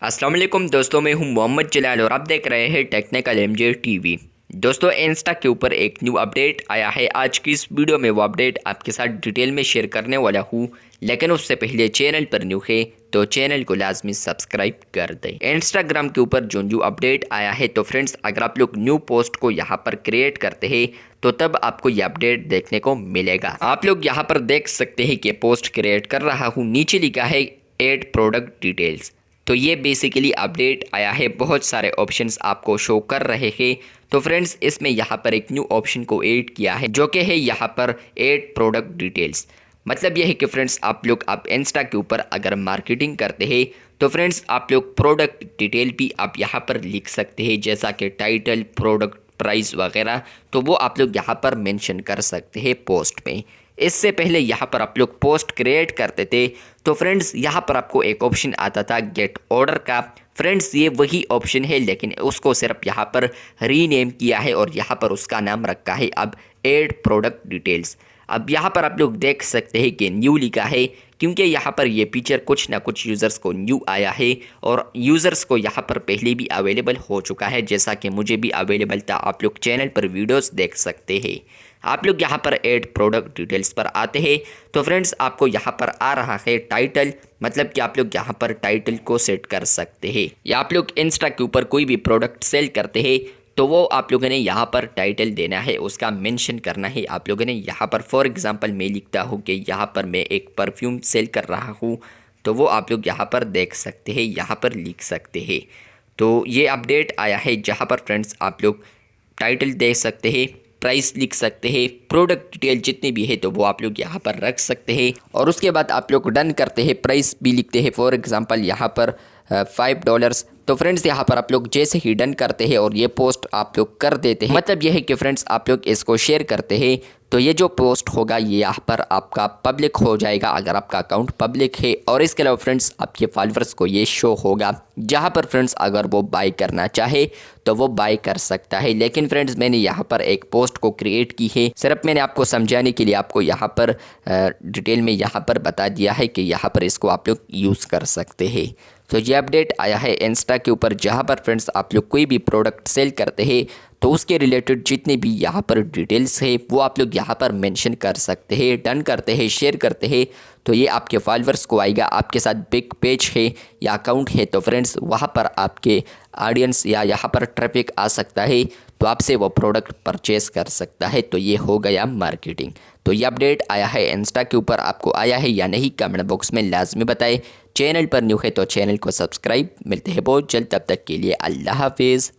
अस्सलाम वालेकुम दोस्तों, मैं हूं मोहम्मद जलाल और आप देख रहे हैं टेक्निकल एमजे टीवी। दोस्तों, इंस्टा के ऊपर एक न्यू अपडेट आया है। आज की इस वीडियो में वो अपडेट आपके साथ डिटेल में शेयर करने वाला हूं, लेकिन उससे पहले चैनल पर न्यू है तो चैनल को लाजमी सब्सक्राइब कर दें। इंस्टाग्राम के ऊपर जो न्यू अपडेट आया है, तो फ्रेंड्स अगर आप लोग न्यू पोस्ट को यहाँ पर क्रिएट करते हैं तो तब आपको ये अपडेट देखने को मिलेगा। आप लोग यहाँ पर देख सकते हैं कि पोस्ट क्रिएट कर रहा हूँ, नीचे लिखा है एड प्रोडक्ट डिटेल्स। तो ये बेसिकली अपडेट आया है, बहुत सारे ऑप्शंस आपको शो कर रहे हैं। तो फ्रेंड्स इसमें यहाँ पर एक न्यू ऑप्शन को ऐड किया है जो कि है यहाँ पर ऐड प्रोडक्ट डिटेल्स। मतलब यह है कि फ्रेंड्स आप इंस्टा के ऊपर अगर मार्केटिंग करते हैं तो फ्रेंड्स आप लोग प्रोडक्ट डिटेल भी आप यहाँ पर लिख सकते हैं, जैसा कि टाइटल, प्रोडक्ट प्राइस वगैरह। तो वो आप लोग यहाँ पर मेंशन कर सकते हैं पोस्ट में। इससे पहले यहाँ पर आप लोग पोस्ट क्रिएट करते थे तो फ्रेंड्स यहाँ पर आपको एक ऑप्शन आता था गेट ऑर्डर का। फ्रेंड्स ये वही ऑप्शन है, लेकिन उसको सिर्फ यहाँ पर रीनेम किया है और यहाँ पर उसका नाम रखा है अब ऐड प्रोडक्ट डिटेल्स। अब यहाँ पर आप लोग देख सकते हैं कि न्यू लिखा है, क्योंकि यहाँ पर ये फीचर कुछ ना कुछ यूज़र्स को न्यू आया है और यूज़र्स को यहाँ पर पहले भी अवेलेबल हो चुका है, जैसा कि मुझे भी अवेलेबल था। आप लोग चैनल पर वीडियोस देख सकते हैं। आप लोग यहाँ पर ऐड प्रोडक्ट डिटेल्स पर आते हैं तो फ्रेंड्स आपको यहाँ पर आ रहा है टाइटल। मतलब कि आप लोग यहाँ पर टाइटल को सेट कर सकते हैं, या आप लोग इंस्टा के ऊपर कोई भी प्रोडक्ट सेल करते हैं तो वो आप लोगों ने यहाँ पर टाइटल देना है, उसका मेंशन करना है। आप लोगों ने यहाँ पर फॉर एग्जांपल मैं लिखता हूँ कि यहाँ पर मैं एक परफ्यूम सेल कर रहा हूँ, तो वो आप लोग यहाँ पर देख सकते हैं, यहाँ पर लिख सकते हैं। तो ये अपडेट आया है जहाँ पर फ्रेंड्स आप लोग टाइटल दे सकते हैं, प्राइस लिख सकते हैं, प्रोडक्ट डिटेल जितनी भी है तो वो आप लोग यहाँ पर रख सकते हैं। और उसके बाद आप लोग डन करते हैं, प्राइस भी लिखते हैं, फॉर एग्जांपल यहाँ पर $5। तो फ्रेंड्स यहाँ पर आप लोग जैसे ही डन करते हैं और ये पोस्ट आप लोग कर देते हैं, मतलब यह है कि फ्रेंड्स आप लोग इसको शेयर करते हैं तो ये जो पोस्ट होगा ये यहाँ पर आपका पब्लिक हो जाएगा, अगर आपका अकाउंट पब्लिक है। और इसके अलावा फ्रेंड्स आपके फॉलोअर्स को ये शो होगा, जहाँ पर फ्रेंड्स अगर वो बाय करना चाहे तो वो बाय कर सकता है। लेकिन फ्रेंड्स मैंने यहाँ पर एक पोस्ट को क्रिएट की है, सिर्फ मैंने आपको समझाने के लिए आपको यहाँ पर डिटेल में यहाँ पर बता दिया है कि यहाँ पर इसको आप लोग यूज़ कर सकते हैं। तो ये अपडेट आया है इंस्टा के ऊपर, जहाँ पर फ्रेंड्स आप लोग कोई भी प्रोडक्ट सेल करते हैं तो उसके रिलेटेड जितने भी यहाँ पर डिटेल्स है वो आप लोग यहाँ पर मेंशन कर सकते हैं। डन करते हैं, शेयर करते हैं तो ये आपके फॉलोअर्स को आएगा। आपके साथ बिग पेज है या अकाउंट है तो फ्रेंड्स वहाँ पर आपके ऑडियंस या यहाँ पर ट्रैफिक आ सकता है, तो आपसे वो प्रोडक्ट परचेस कर सकता है। तो ये हो गया मार्केटिंग। तो ये अपडेट आया है इंस्टा के ऊपर, आपको आया है या नहीं कमेंट बॉक्स में लाजमी बताएं। चैनल पर न्यू है तो चैनल को सब्सक्राइब। मिलते हैं बहुत जल्द, तब तक के लिए अल्लाह हाफिज़।